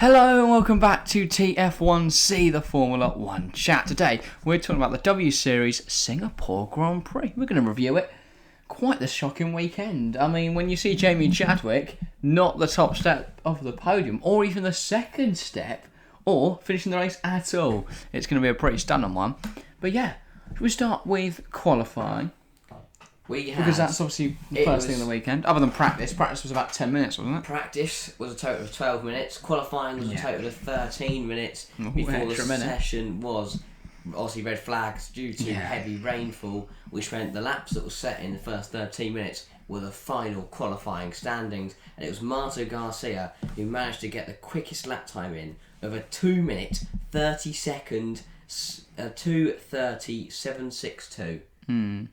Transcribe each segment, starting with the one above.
Hello and welcome back to TF1C, the Formula 1 chat. Today we're talking about the W Series Singapore Grand Prix. We're going to review it. Quite the shocking weekend. I mean, when you see Jamie Chadwick not the top step of the podium, or even the second step, or finishing the race at all, it's going to be a pretty stunning one. But yeah, should we start with qualifying? Because that's obviously the first thing of the weekend. Other than practice. Practice was about 10 minutes, wasn't it? Practice was a total of 12 minutes. Qualifying was a total of 13 minutes before the session was obviously red flags due to heavy rainfall, which meant the laps that were set in the first 13 minutes were the final qualifying standings. And it was Marto Garcia who managed to get the quickest lap time in of a 2 minute 30 second 2:30.762.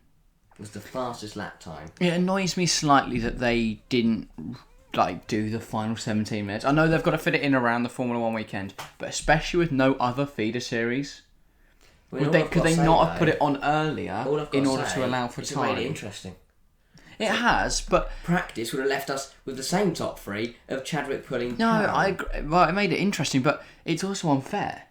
Was the fastest lap time. It annoys me slightly that they didn't do the final 17 minutes. I know they've got to fit it in around the Formula 1 weekend, but especially with no other feeder series, could they not have put it on earlier in order to allow for time? It's made it interesting. It has, but practice would have left us with the same top three of Chadwick pulling. No, I agree. Well, it made it interesting, but it's also unfair.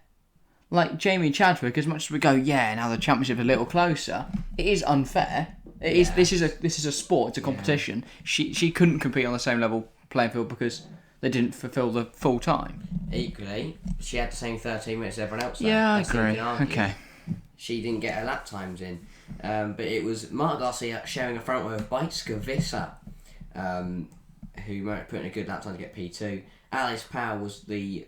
Like Jamie Chadwick, as much as we go, now the championship's a little closer, it is unfair. It is. This is a sport. It's a competition. She couldn't compete on the same level playing field because they didn't fulfil the full time. Equally, she had the same 13 minutes as everyone else. Though. Yeah, I agree. Okay. She didn't get her lap times in, but it was Marta Garcia sharing a front row with Bietske Visser, who put in a good lap time to get P2. Alice Powell was the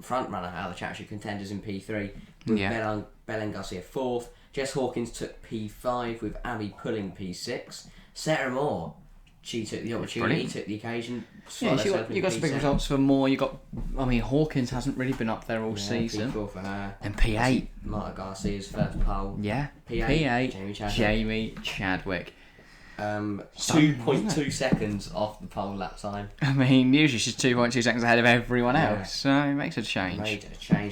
front runner out of the championship contenders in P3, with Belen Garcia 4th. Jess Hawkins took P5 with Abby pulling P6. Sarah Moore, she took the opportunity, took the occasion. You got some big results for Moore. Hawkins hasn't really been up there all season. P4 for her. And P8. Marta Garcia's first pole. Yeah. P8. Jamie Chadwick. 2.2 seconds off the pole lap time. Usually she's 2.2 seconds ahead of everyone else, so it makes a change.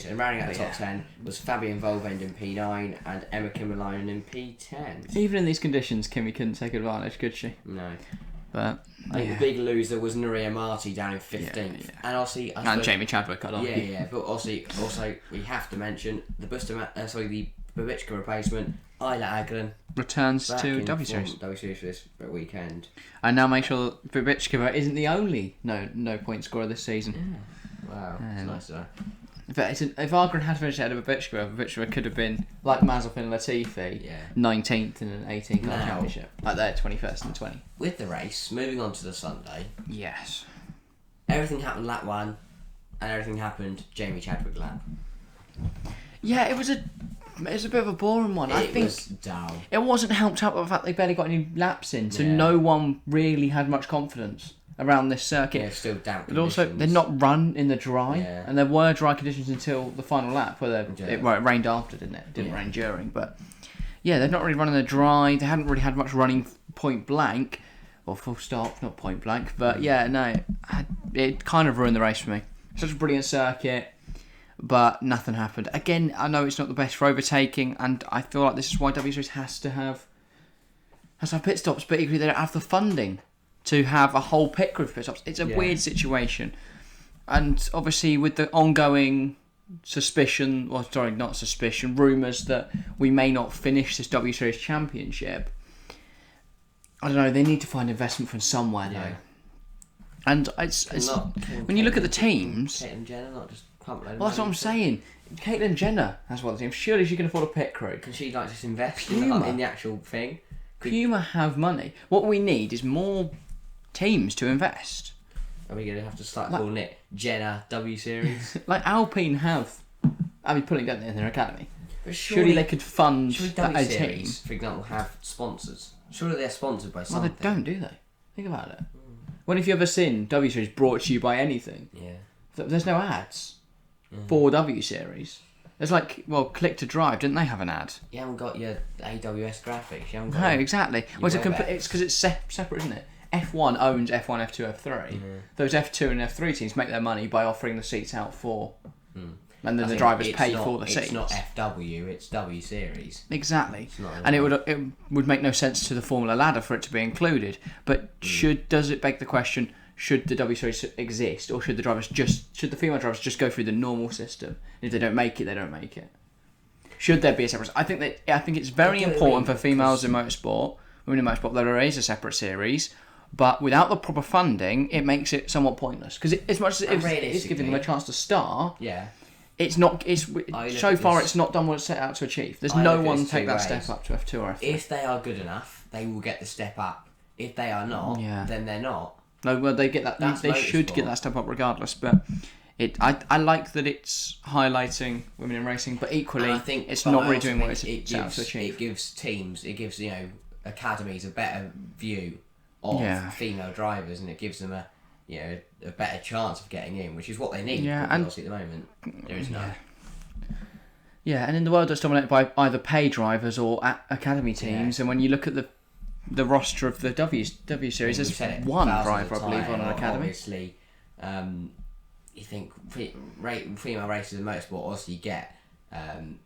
And rounding out the top 10 was Fabian Volvend in P9 and Emma Kimmerleinen in P10. Even in these conditions, Kimmy couldn't take advantage, could she? No. But I think the big loser was Nuria Marti down in 15th. And obviously... Jamie Chadwick, I'd argue. Yeah, but also we have to mention the Bietske replacement, Isla Aglen. Returns to W Series. W Series for this weekend. And now make sure that Bietske isn't the only no point scorer this season. Yeah. Wow, it's nice to know. But if Agren had finished ahead of Bietske could have been, like Mazepin and Latifi, 19th and an 18th in the championship. Like they're 21st and 20. With the race, moving on to the Sunday. Yes. Everything happened lap 1, and everything happened Jamie Chadwick lap. Yeah, it was a bit of a boring one. I think was dull. It wasn't helped out by the fact they barely got any laps in, so no one really had much confidence around this circuit. Yeah, still damp conditions. But also, they're not run in the dry, and there were dry conditions until the final lap, where it rained after, didn't it? It didn't rain during, but they're not really running the dry. They hadn't really had much running point blank, or full stop, not point blank, but it kind of ruined the race for me. Such a brilliant circuit. But nothing happened. Again, I know it's not the best for overtaking, and I feel like this is why W Series has to have pit stops, but equally they don't have the funding to have a whole pit crew of pit stops. It's a weird situation. And obviously with the ongoing rumours that we may not finish this W Series championship, I don't know, they need to find investment from somewhere though. And it's when you look at the teams... Kate and Jenna not just... Well, that's what I'm saying. Caitlyn Jenner has one of the teams. Surely she can afford a pit crew. Can she just invest in the actual thing? Puma have money. What we need is more teams to invest. Are we going to have to start calling it Jenner W Series? Like Alpine have. Pulling down in their academy. But surely they could fund a team. For example, have sponsors. Surely they're sponsored by something. Well, they don't, do they? Think about it. When have you ever seen W Series brought to you by anything? Yeah. There's no ads. For W Series. It's Click to Drive, didn't they have an ad? You haven't got your AWS graphics. You haven't got no, exactly. Well, it's because it's separate, isn't it? F1 owns F1, F2, F3. Those F2 and F3 teams make their money by offering the seats out for... And then the drivers pay for the seats. It's not FW, it's W Series. Exactly. And it would make no sense to the Formula Ladder for it to be included. But does it beg the question... should the W Series exist, or should the female drivers just go through the normal system? And if they don't make it, they don't make it. Should there be a separate? I think it's very important for females in motorsport, women in motorsport, that there is a separate series. But without the proper funding, it makes it somewhat pointless. Because as much as it's giving them a chance to start, it's not. So far, it's not done what it's set out to achieve. There's no one take that step up to F2 or F3. If they are good enough, they will get the step up. If they are not, then they're not. No, well, they get that. They should get that step up regardless. But I like that it's highlighting women in racing, but equally, I think it's not really doing what it's set out to achieve. It gives teams, academies a better view of female drivers, and it gives them a better chance of getting in, which is what they need. Yeah, and obviously at the moment there is none. Yeah, and in the world that's dominated by either pay drivers or academy teams, and when you look at the roster of the W Series, there's one driver, I believe, on an academy. Obviously, you think female racers in motorsport obviously get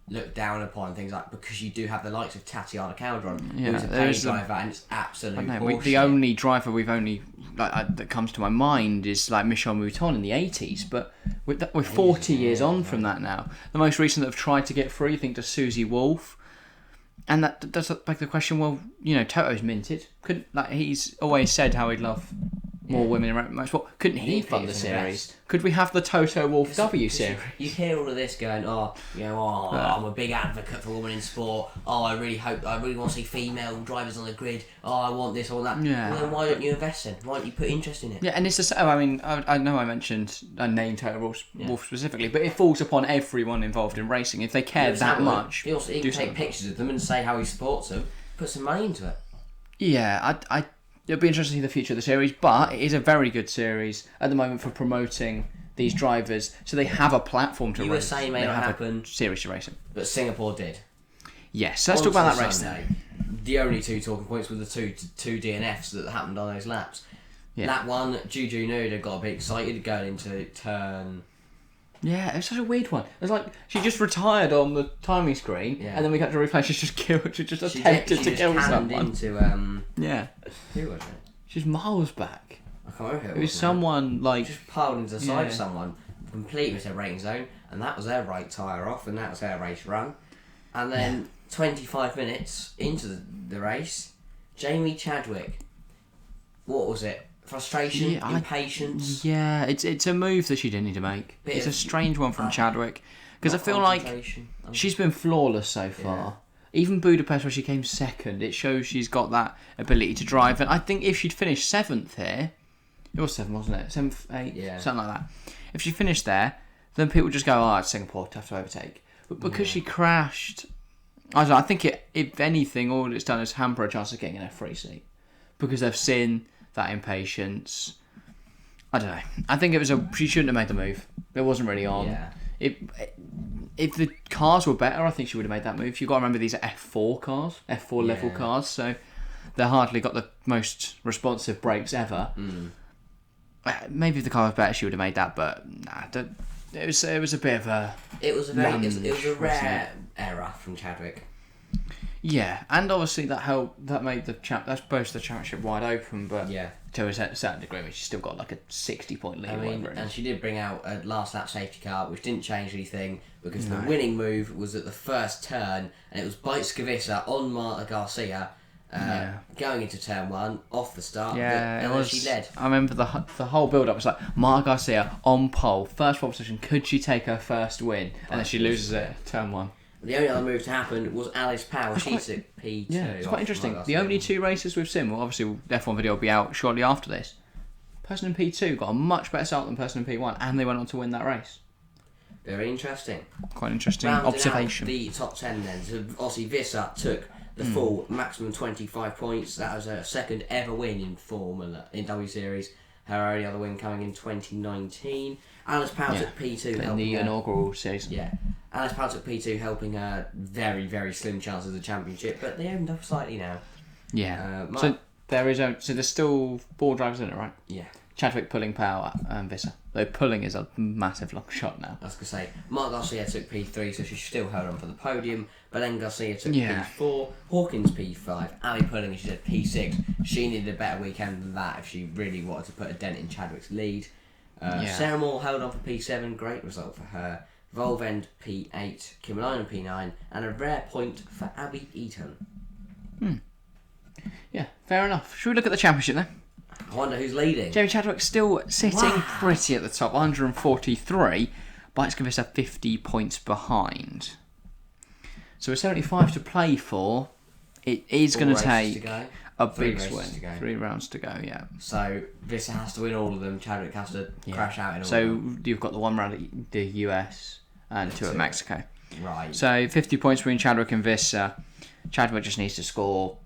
looked down upon, things like, because you do have the likes of Tatiana Caldron, who's a paid driver, and it's absolute bullshit. The only driver that comes to my mind is like Michel Mouton in the 80s, but we're 40 years on from that now. The most recent that have tried to get through, I think, to Susie Wolff, and that does beg the question. Well, Toto's minted. He's always said how he'd love more women in motorsport. Couldn't he fund the series? Could we have the Toto Wolff W Series? You hear all of this going, I'm a big advocate for women in sport. I really want to see female drivers on the grid. I want this, I want that. Yeah. Well, then why don't you invest in? Why don't you put interest in it? Yeah, and it's the I know I named Toto Wolff specifically, but it falls upon everyone involved in racing. If they care that much, he can take pictures of them and say how he supports them. Put some money into it. Yeah, it'll be interesting to see the future of the series, but it is a very good series at the moment for promoting these drivers, so they have a platform to race. You were saying may not happen. Series to racing. But Singapore did. Yes, so let's talk about that race then. The only two talking points were the two DNFs that happened on those laps. Yeah. Lap 1, Juju Nuda got a bit excited going into turn... Yeah, it was such a weird one. It was like she just retired on the timing screen, and then we got to replay. She just attempted to kill someone. Into who was it? She's miles back. I can't remember who it was. Someone like just piled into the side of someone, complete with their braking zone, and that was their right tyre off, and that was their race run. And then 25 minutes into the race, Jamie Chadwick. What was it? Frustration, impatience. It's a move that she didn't need to make. It's a strange one from Chadwick, because I feel like she's been flawless so far. Yeah. Even Budapest, where she came second, it shows she's got that ability to drive. And I think if she'd finished 7th here, it was 7, wasn't it? 7th, 8th, something like that. If she finished there, then people would just go, it's Singapore, tough to overtake. But because she crashed, I don't know, I think if anything, all it's done is hamper a chance of getting in a free seat, because they've seen that impatience. I don't know. I think she shouldn't have made the move. It wasn't really on. Yeah. If the cars were better, I think she would have made that move. You've got to remember these are F4 cars, F4 level cars, so they hardly got the most responsive brakes ever. Maybe if the car was better, she would have made that, but it was a bit of a... It was a rare error from Chadwick. Yeah, and obviously that made that's both the championship wide open, but to a certain degree, she's still got like a 60-point lead. And she did bring out a last lap safety car, which didn't change anything, because the winning move was at the first turn, and it was Bietske Visser on Marta Garcia going into turn 1 off the start. And then she led. I remember the whole build-up was like Marta Garcia on pole, first pole position. Could she take her first win? And then she loses it at turn 1. The only other move to happen was Alice Powell. She took P2. Yeah, it's quite interesting. The only 2 races we've seen, well, obviously the F1 video will be out shortly after this. Person in P2 got a much better start than person in P1, and they went on to win that race. Very interesting. Quite interesting observation. The top 10 then. So obviously Visser took the full maximum 25 points. That was her second ever win in W Series. Her only other win coming in 2019. Alice Powell took P2 in the inaugural season. Yeah. Alice Powell took P2, helping her very, very slim chances of the championship, but they opened up slightly now. Yeah. So there's still 4 drivers in it, right? Yeah. Chadwick pulling Powell and Visser. Though pulling is a massive long shot now. I was going to say, Mark Garcia took P3, so she still held on for the podium. But then Garcia took P4, Hawkins P5, Ali pulling, she said P6. She needed a better weekend than that if she really wanted to put a dent in Chadwick's lead. Sarah Moore held on for P7, great result for her. Volvend P8, Kimberlinen P9, and a rare point for Abby Eaton. Yeah, fair enough. Should we look at the championship then? I wonder who's leading. Jamie Chadwick still sitting pretty at the top, 143. Bietske Visser 50 points behind. So with 75 to play for, it is going to take a big swing. 3 rounds to go, yeah. So Visser has to win all of them. Chadwick has to crash out in all of them. So you've got the 1 round at the US and 2 at Mexico. Right. So 50 points between Chadwick and Visser. Chadwick just needs to score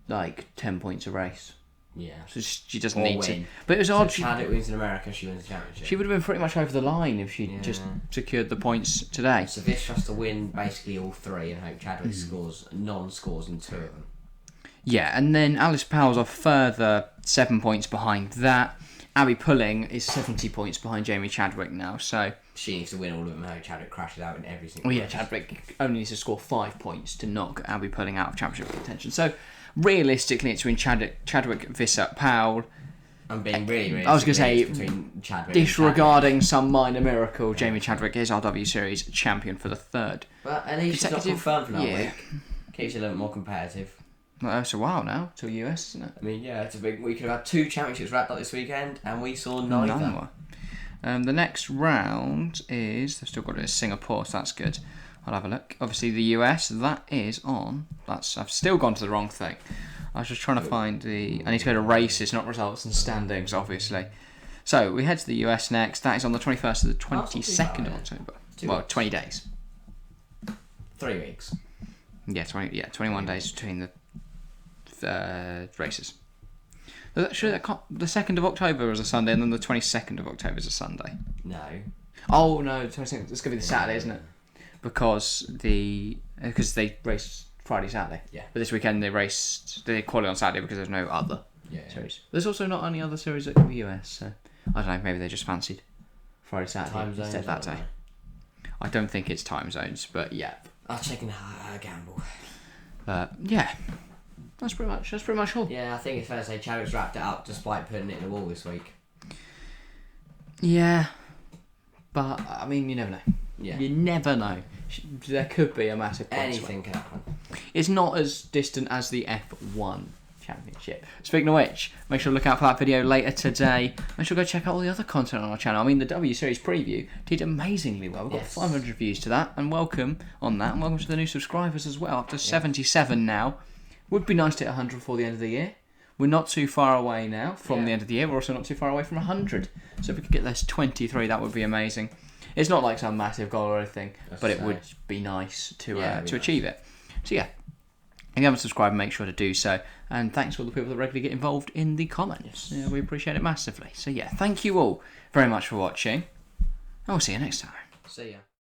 like 10 points a race. Yeah. So she doesn't need to. But it was odd. Chadwick wins in America, she wins the championship. She would have been pretty much over the line if she just secured the points today. So Visser has to win basically all 3 and hope Chadwick scores in 2 of them. Yeah, and then Alice Powell's a further 7 points behind that. Abby Pulling is 70 points behind Jamie Chadwick now, so... She needs to win all of them, and hope Chadwick crashes out in every single race. Chadwick only needs to score 5 points to knock Abby Pulling out of championship contention. So, realistically, it's between Chadwick, Visser, Powell... I'm being really I was going to say, between Chadwick disregarding some minor miracle, Jamie Chadwick is RW Series champion for the 3rd. But at least she's not confirmed for another week. Keeps it a little more competitive. Well, it's a while now, till US, isn't it? I mean, yeah, it's a big... We could have had 2 championships wrapped up this weekend, and we saw neither. The next round is... They've still got it as Singapore, so that's good. I'll have a look. Obviously, the US, that is on... I've still gone to the wrong thing. I was just trying to find the... I need to go to races, not results and standings, obviously. So, we head to the US next. That is on the 21st to the 22nd of October. 20 days. 3 weeks. Yeah, 21 days between the races. Actually, the 2nd of October is a Sunday, and then the 22nd of October is a Sunday. No. Oh no, 22nd. It's going to be the Saturday, isn't it? Because they raced Friday, Saturday. Yeah. But this weekend they qualified on Saturday because there's no other series. There's also not any other series at the US, so I don't know. Maybe they just fancied Friday, Saturday instead of that day. I don't think it's time zones, but yeah. I'll check in a gamble. Yeah. That's pretty much all. Yeah, I think it's fair to say Chadwick's wrapped it up despite putting it in the wall this week. Yeah. But, I mean, you never know. Yeah. You never know. There could be a massive point Anything can happen. It's not as distant as the F1 Championship. Speaking of which, make sure to look out for that video later today. Make sure to go check out all the other content on our channel. I mean, the W Series preview did amazingly well. We've got 500 views to that, and welcome on that. And welcome to the new subscribers as well. Up to 77 now. Would be nice to hit 100 before the end of the year. We're not too far away now from the end of the year. We're also not too far away from 100. So if we could get this 23, that would be amazing. It's not like some massive goal or anything, but it would be nice to achieve it. So yeah, if you haven't subscribed, make sure to do so. And thanks to all the people that regularly get involved in the comments. Yeah, we appreciate it massively. So yeah, thank you all very much for watching. And we'll see you next time. See ya.